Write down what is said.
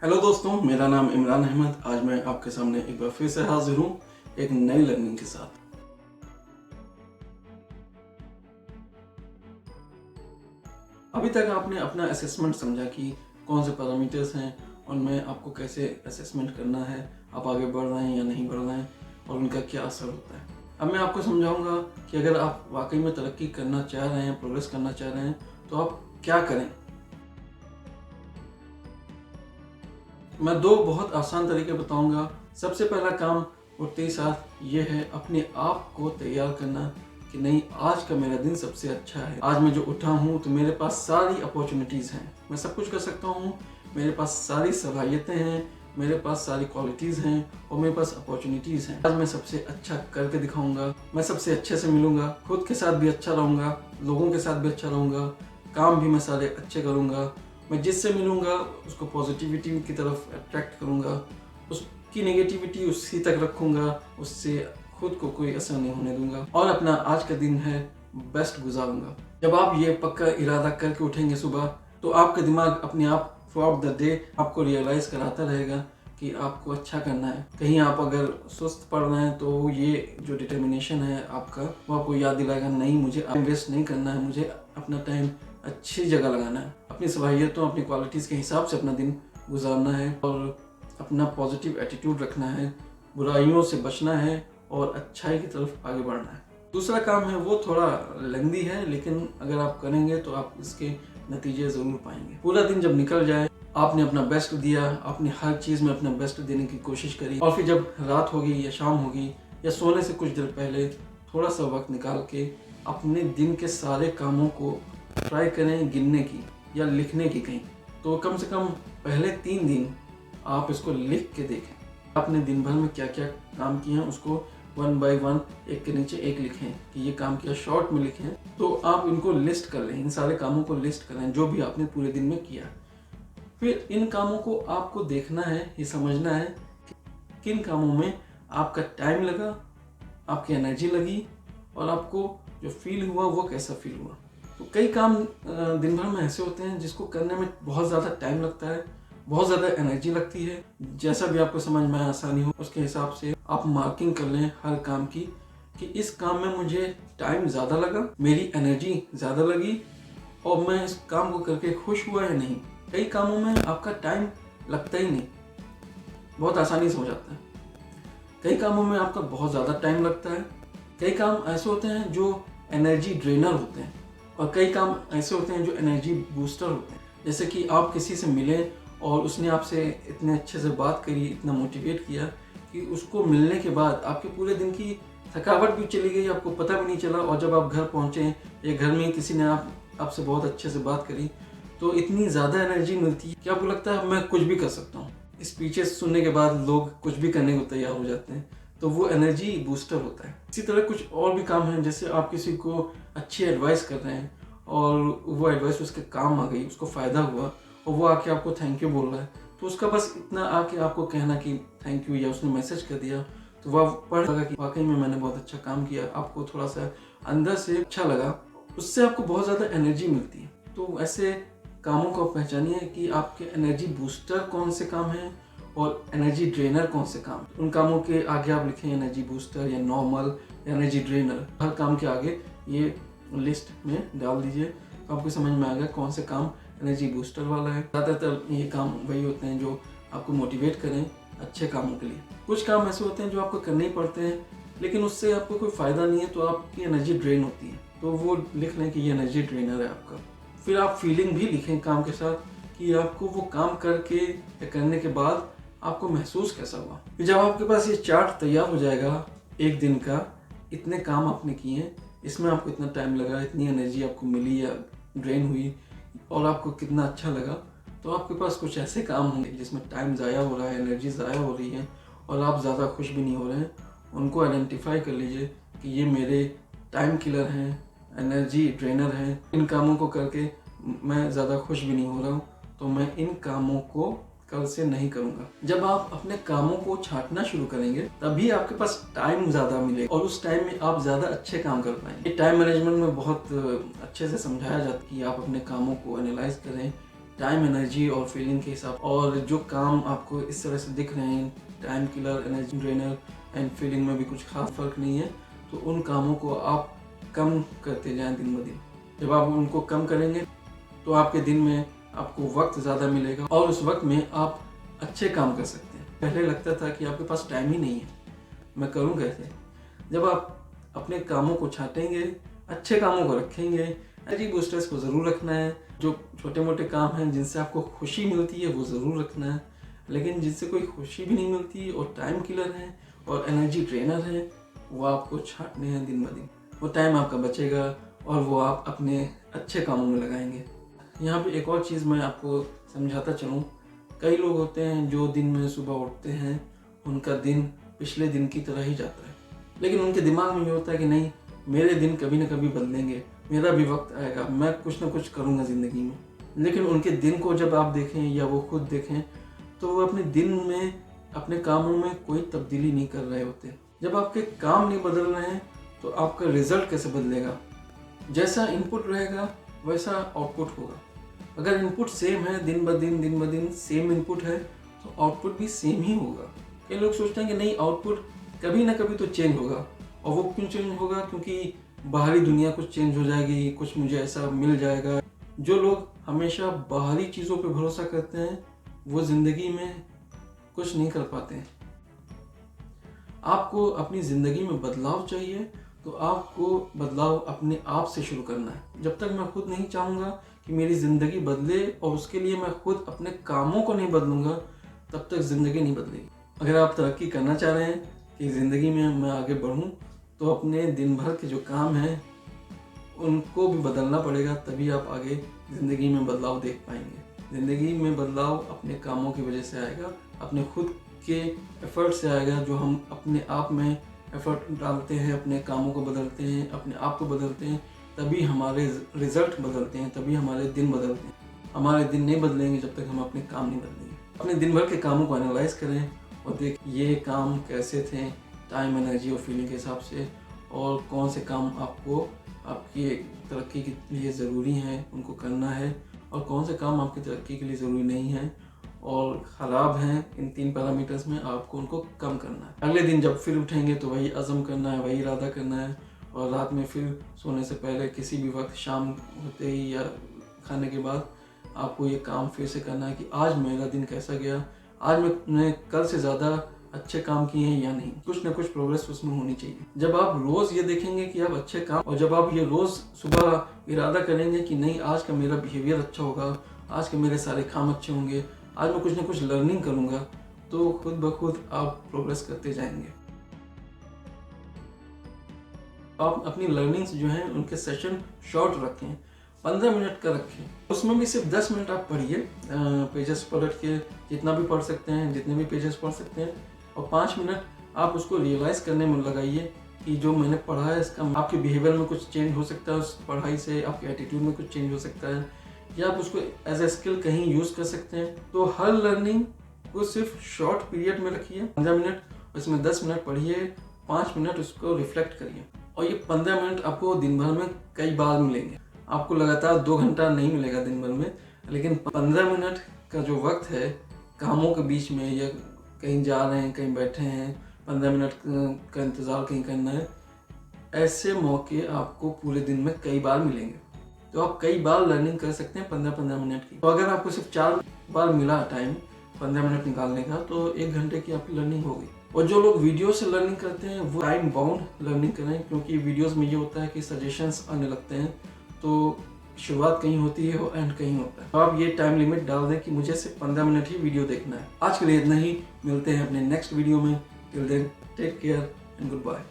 Hello दोस्तों, मेरा नाम इमरान अहमद। आज मैं आपके सामने एक बार फिर से हाजिर हूँ एक नई लर्निंग के साथ। अभी तक आपने अपना असेसमेंट समझा कि कौन से पैरामीटर्स हैं, उनमें आपको कैसे असेसमेंट करना है, आप आगे बढ़ रहे हैं या नहीं बढ़ रहे हैं और उनका क्या असर होता है। अब मैं आपको समझाऊंगा कि अगर आप वाकई में तरक्की करना चाह रहे हैं, प्रोग्रेस करना चाह रहे हैं, तो आप क्या करें। मैं दो बहुत आसान तरीके बताऊंगा। सबसे पहला काम उठते ही साथ ये है अपने आप को तैयार करना कि नहीं, आज का मेरा दिन सबसे अच्छा है। आज मैं जो उठा हूँ तो मेरे पास सारी अपॉर्चुनिटीज़ हैं, मैं सब कुछ कर सकता हूँ, मेरे पास सारी सलाहियतें हैं, मेरे पास सारी क्वालिटीज़ हैं और मेरे पास अपॉर्चुनिटीज़ हैं। आज मैं सबसे अच्छा करके दिखाऊंगा, मैं सबसे अच्छे से मिलूंगा, खुद के साथ भी अच्छा रहूँगा, लोगों के साथ भी अच्छा रहूँगा, काम भी मैं सारे अच्छे करूँगा। मैं जिससे मिलूँगा उसको पॉजिटिविटी की तरफ अट्रैक्ट करूँगा, उसकी नेगेटिविटी उसी तक रखूँगा, उससे खुद को कोई असर नहीं होने दूंगा और अपना आज का दिन है बेस्ट गुजारूंगा। जब आप ये पक्का इरादा करके उठेंगे सुबह, तो आपका दिमाग अपने आप थ्रू आउट द डे आपको रियलाइज़ कराता रहेगा कि आपको अच्छा करना है। कहीं आप अगर सुस्त पड़ रहे हैं तो ये जो डिटर्मिनेशन है आपका, वो आपको याद दिलाएगा नहीं, मुझे टाइम वेस्ट नहीं करना है, मुझे अपना टाइम अच्छी जगह लगाना है, अपनी सलाहियतों अपनी क्वालिटीज़ के हिसाब से अपना दिन गुजारना है और अपना पॉजिटिव एटीट्यूड रखना है, बुराइयों से बचना है और अच्छाई की तरफ आगे बढ़ना है। दूसरा काम है वो थोड़ा लेंदी है, लेकिन अगर आप करेंगे तो आप इसके नतीजे ज़रूर पाएंगे। पूरा दिन जब निकल जाए, आपने अपना बेस्ट दिया, आपने हर चीज़ में अपना बेस्ट देने की कोशिश करी और फिर जब रात होगी या शाम होगी या सोने से कुछ देर पहले थोड़ा सा वक्त निकाल के अपने दिन के सारे कामों को ट्राई करें गिनने की या लिखने की कहीं, तो कम से कम पहले 3 दिन आप इसको लिख के देखें। आपने दिन भर में क्या क्या काम किए हैं उसको 1 बाय 1 एक के नीचे एक लिखें कि ये काम किया, शॉर्ट में लिखें। तो आप इनको लिस्ट कर लें, इन सारे कामों को लिस्ट कर लें जो भी आपने पूरे दिन में किया। फिर इन कामों को आपको देखना है, ये समझना है कि किन कामों में आपका टाइम लगा, आपकी एनर्जी लगी और आपको जो फील हुआ वो कैसा फील हुआ। तो कई काम दिन भर में ऐसे होते हैं जिसको करने में बहुत ज़्यादा टाइम लगता है, बहुत ज़्यादा एनर्जी लगती है। जैसा भी आपको समझ में आसानी हो उसके हिसाब से आप मार्किंग कर लें हर काम की कि इस काम में मुझे टाइम ज़्यादा लगा, मेरी एनर्जी ज़्यादा लगी और मैं इस काम को करके खुश हुआ या नहीं। कई कामों में आपका टाइम लगता ही नहीं, बहुत आसानी से हो जाता है। कई कामों में आपका बहुत ज़्यादा टाइम लगता है। कई काम ऐसे होते हैं जो एनर्जी ड्रेनर होते हैं और कई काम ऐसे होते हैं जो एनर्जी बूस्टर होते हैं। जैसे कि आप किसी से मिले और उसने आपसे इतने अच्छे से बात करी, इतना मोटिवेट किया कि उसको मिलने के बाद आपके पूरे दिन की थकावट भी चली गई, आपको पता भी नहीं चला। और जब आप घर पहुँचे या घर में किसी ने आपसे बहुत अच्छे से बात करी, तो इतनी ज़्यादा एनर्जी मिलती है कि आपको लगता है मैं कुछ भी कर सकता हूँ। स्पीचेस सुनने के बाद लोग कुछ भी करने को तैयार हो जाते हैं, तो वो एनर्जी बूस्टर होता है। इसी तरह कुछ और भी काम हैं, जैसे आप किसी को अच्छी एडवाइस कर रहे हैं और वो एडवाइस उसके काम आ गई, उसको फ़ायदा हुआ और वो आके आपको थैंक यू बोल रहा है, तो उसका बस इतना आके आपको कहना कि थैंक यू या उसने मैसेज कर दिया, तो वह पढ़ लगा कि वाकई में मैंने बहुत अच्छा काम किया, आपको थोड़ा सा अंदर से अच्छा लगा, उससे आपको बहुत ज़्यादा एनर्जी मिलती है। तो ऐसे कामों को पहचानिए कि आपके एनर्जी बूस्टर कौन से काम हैं और एनर्जी ड्रेनर कौन से काम। उन कामों के आगे आप लिखें एनर्जी बूस्टर या नॉर्मल एनर्जी ड्रेनर, हर काम के आगे ये लिस्ट में डाल दीजिए, तो आपको समझ में आ गया कौन से काम एनर्जी बूस्टर वाला है। ज़्यादातर ये काम वही होते हैं जो आपको मोटिवेट करें अच्छे कामों के लिए। कुछ काम ऐसे होते हैं जो आपको करने ही पड़ते हैं, लेकिन उससे आपको कोई फ़ायदा नहीं है, तो आपकी एनर्जी ड्रेन होती है, तो वो लिख लें कि ये एनर्जी ड्रेनर है आपका। फिर आप फीलिंग भी लिखें काम के साथ कि आपको वो काम करके या करने के बाद आपको महसूस कैसा हुआ। फिर जब आपके पास ये चार्ट तैयार हो जाएगा एक दिन का, इतने काम आपने किए हैं, इसमें आपको इतना टाइम लगा, इतनी एनर्जी आपको मिली या ड्रेन हुई और आपको कितना अच्छा लगा, तो आपके पास कुछ ऐसे काम होंगे जिसमें टाइम ज़ाया हो रहा है, एनर्जी ज़ाया हो रही है और आप ज़्यादा खुश भी नहीं हो रहे हैं। उनको आइडेंटिफाई कर लीजिए कि ये मेरे टाइम किलर हैं, एनर्जी ड्रेनर हैं, इन कामों को करके मैं ज़्यादा खुश भी नहीं हो रहा हूँ, तो मैं इन कामों को कल से नहीं करूँगा। जब आप अपने कामों को छांटना शुरू करेंगे तभी आपके पास टाइम ज़्यादा मिलेगा और उस टाइम में आप ज़्यादा अच्छे काम कर पाएंगे। टाइम मैनेजमेंट में बहुत अच्छे से समझाया जाता है कि आप अपने कामों को एनालाइज करें, टाइम, एनर्जी और फीलिंग के हिसाब, और जो काम आपको इस तरह से दिख रहे हैं, time killer, energy drainer and feeling में भी कुछ खास फर्क नहीं है, तो उन कामों को आप कम करते जाएं दिन ब दिन। जब आप उनको कम करेंगे तो आपके दिन में आपको वक्त ज़्यादा मिलेगा और उस वक्त में आप अच्छे काम कर सकते हैं। पहले लगता था कि आपके पास टाइम ही नहीं है, मैं करूँ कैसे। जब आप अपने कामों को छांटेंगे, अच्छे कामों को रखेंगे, एनर्जी बूस्टर्स को ज़रूर रखना है। जो छोटे मोटे काम हैं जिनसे आपको खुशी मिलती है वो ज़रूर रखना है, लेकिन जिनसे कोई खुशी भी नहीं मिलती और टाइम किलर है और एनर्जी ड्रेनर है, वो आपको छांटने हैं दिन ब दिन। वो टाइम आपका बचेगा और वो आप अपने अच्छे कामों में लगाएंगे। यहाँ पे एक और चीज़ मैं आपको समझाता चलूँ। कई लोग होते हैं जो दिन में सुबह उठते हैं, उनका दिन पिछले दिन की तरह ही जाता है, लेकिन उनके दिमाग में ये होता है कि नहीं, मेरे दिन कभी ना कभी बदलेंगे, मेरा भी वक्त आएगा, मैं कुछ ना कुछ करूँगा ज़िंदगी में। लेकिन उनके दिन को जब आप देखें या वो खुद देखें तो वो अपने दिन में, अपने कामों में कोई तब्दीली नहीं कर रहे होते। जब आपके काम नहीं बदल रहे हैं तो आपका रिजल्ट कैसे बदलेगा? जैसा इनपुट रहेगा वैसा आउटपुट होगा। अगर इनपुट सेम है, दिन ब दिन सेम इनपुट है, तो आउटपुट भी सेम ही होगा। कई लोग सोचते हैं कि नहीं, आउटपुट कभी ना कभी तो चेंज होगा। और वो क्यों चेंज होगा? क्योंकि बाहरी दुनिया कुछ चेंज हो जाएगी, कुछ मुझे ऐसा मिल जाएगा। जो लोग हमेशा बाहरी चीज़ों पे भरोसा करते हैं वो ज़िंदगी में कुछ नहीं कर पाते हैं। आपको अपनी ज़िंदगी में बदलाव चाहिए तो आपको बदलाव अपने आप से शुरू करना है। जब तक मैं खुद नहीं चाहूँगा कि मेरी ज़िंदगी बदले और उसके लिए मैं खुद अपने कामों को नहीं बदलूँगा, तब तक ज़िंदगी नहीं बदलेगी। अगर आप तरक्की करना चाह रहे हैं कि ज़िंदगी में मैं आगे बढ़ूँ, तो अपने दिन भर के जो काम हैं उनको भी बदलना पड़ेगा, तभी आप आगे ज़िंदगी में बदलाव देख पाएंगे। ज़िंदगी में बदलाव अपने कामों की वजह से आएगा, अपने खुद के एफर्ट से आएगा। जो हम अपने आप में एफर्ट डालते हैं, अपने कामों को बदलते हैं, अपने आप को बदलते हैं, तभी हमारे रिजल्ट बदलते हैं, तभी हमारे दिन बदलते हैं। हमारे दिन नहीं बदलेंगे जब तक हम अपने काम नहीं बदलेंगे। अपने दिन भर के कामों को एनालाइज करें और देख ये काम कैसे थे टाइम, एनर्जी और फीलिंग के हिसाब से, और कौन से काम आपको आपकी तरक्की के लिए ज़रूरी हैं, उनको करना है, और कौन से काम आपकी तरक्की के लिए ज़रूरी नहीं है और ख़राब हैं। इन 3 पैरामीटर्स में आपको उनको कम करना है। अगले दिन जब फिर उठेंगे तो वही अज़म करना है, वही इरादा करना है, और रात में फिर सोने से पहले किसी भी वक्त, शाम होते ही या खाने के बाद, आपको ये काम फिर से करना है कि आज मेरा दिन कैसा गया, आज मैंने कल से ज़्यादा अच्छे काम किए हैं या नहीं। कुछ ना कुछ प्रोग्रेस उसमें होनी चाहिए। जब आप रोज़ ये देखेंगे कि आप अच्छे काम, और जब आप ये रोज़ सुबह इरादा करेंगे कि नहीं, आज का मेरा बिहेवियर अच्छा होगा, आज के मेरे सारे काम अच्छे होंगे, आज मैं कुछ ना कुछ लर्निंग करूँगा, तो खुद ब खुद आप प्रोग्रेस करते जाएंगे। आप अपनी लर्निंग्स जो हैं उनके सेशन शॉर्ट रखें, 15 मिनट का रखें। उसमें भी सिर्फ 10 मिनट आप पढ़िए, पेजेस पलट के जितना भी पढ़ सकते हैं, जितने भी पेजेस पढ़ सकते हैं, और 5 मिनट आप उसको रियलाइज़ करने में लगाइए कि जो मैंने पढ़ा है इसका आपके बिहेवियर में कुछ चेंज हो सकता है, उस पढ़ाई से आपके एटीट्यूड में कुछ चेंज हो सकता है, या आप उसको एज ए स्किल कहीं यूज़ कर सकते हैं। तो हर लर्निंग को सिर्फ शॉर्ट पीरियड में रखिए, 15 मिनट, उसमें 10 मिनट पढ़िए, 5 मिनट उसको रिफ्लेक्ट करिए, और ये 15 मिनट आपको दिन भर में कई बार मिलेंगे। आपको लगातार 2 घंटा नहीं मिलेगा दिन भर में, लेकिन 15 मिनट का जो वक्त है कामों के बीच में, या कहीं जा रहे हैं, कहीं बैठे हैं, 15 मिनट का इंतज़ार कहीं करना है, ऐसे मौके आपको पूरे दिन में कई बार मिलेंगे। तो आप कई बार लर्निंग कर सकते हैं 15-15 मिनट की। तो अगर आपको सिर्फ 4 बार मिला टाइम 15 मिनट निकालने का, तो 1 घंटे की आपकी लर्निंग हो गई। और जो लोग वीडियो से लर्निंग करते हैं वो टाइम बाउंड लर्निंग करें, क्योंकि वीडियोस में ये होता है कि सजेशंस आने लगते हैं, तो शुरुआत कहीं होती है और एंड कहीं होता है। तो आप ये टाइम लिमिट डाल दें कि मुझे सिर्फ 15 मिनट ही वीडियो देखना है। आज के लिए इतना ही, मिलते हैं अपने नेक्स्ट वीडियो में। Till then take care and good bye.